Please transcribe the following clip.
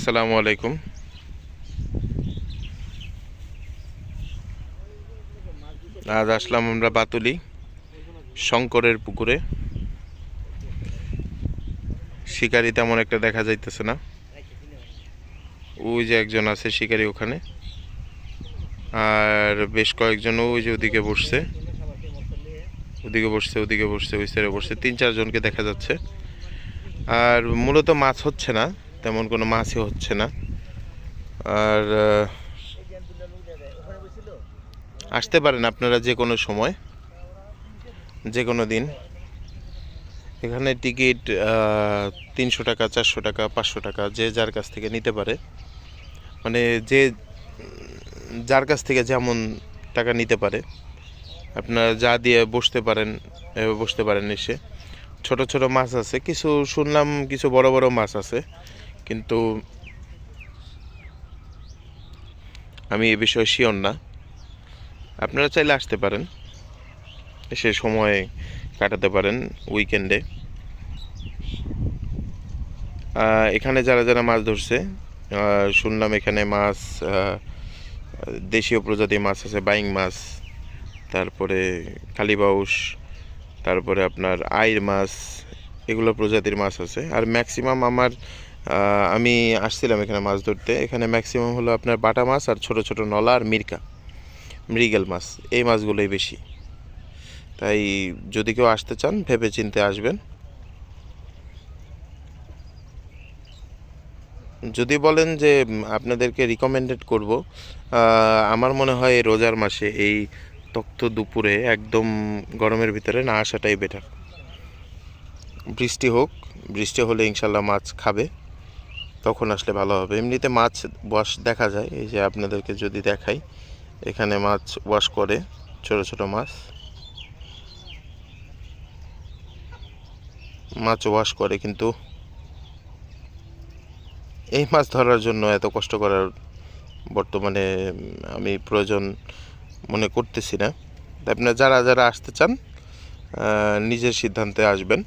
আসসালামু আলাইকুম। আজ আসলাম আমরা বাতুলি শঙ্করের পুকুরে। শিকারি তেমন একটা দেখা যাইতেছে না। ওই যে একজন আছে শিকারি ওখানে, আর বেশ কয়েকজন ওই যে ওদিকে বসছে, ওই সাইডে বসছে, 3-4 জনকে দেখা যাচ্ছে। আর মূলত মাছ হচ্ছে না, তেমন কোনো মাছই হচ্ছে না। আর আসতে পারেন আপনারা যে কোনো সময়, যে কোনো দিন। এখানে টিকিট 300 টাকা, 400 টাকা, 500 টাকা, যে যার কাছ থেকে নিতে পারে। মানে যে যার কাছ থেকে যেমন টাকা নিতে পারে, আপনারা যা দিয়ে বসতে পারেন, বসতে পারেন এসে। ছোট ছোট মাছ আছে কিছু, শুনলাম কিছু বড় বড় মাছ আছে, কিন্তু আমি এ বিষয়ে শিওর না। আপনারা চাইলে আসতে পারেন, এসে সময় কাটাতে পারেন উইকেন্ডে। এখানে যারা যারা মাছ ধরছে, শুনলাম এখানে মাছ, দেশীয় প্রজাতির মাছ আছে, বাইং মাছ, তারপরে কালীবাউস, তারপরে আপনার আইর মাছ, এগুলো প্রজাতির মাছ আছে। আর ম্যাক্সিমাম আমি আসছিলাম এখানে মাছ ধরতে, এখানে ম্যাক্সিমাম হলো আপনার বাটা মাছ আর ছোট ছোট নলা আর মৃগেল মাছ, এই মাছগুলোই বেশি। তাই যদি কেউ আসতে চান ভেবে চিন্তে আসবেন। যদি বলেন যে আপনাদেরকে রিকমেন্ডেড করব, আমার মনে হয় রোজার মাসে এই তক্ত দুপুরে একদম গরমের ভিতরে না আসাটাই বেটার। বৃষ্টি হোক, বৃষ্টি হলে ইনশাল্লাহ মাছ খাবে, তখন আসলে ভালো হবে। এমনিতে মাছ ওয়াশ দেখা যায়, এই যে আপনাদেরকে যদি দেখাই, এখানে মাছ ওয়াশ করে, ছোট ছোট মাছ ওয়াশ করে, কিন্তু এই মাছ ধরার জন্য এত কষ্ট করার বর্তমানে আমি প্রয়োজন মনে করতেছি না। আপনারা যারা যারা আসতে চান নিজের সিদ্ধান্তে আসবেন।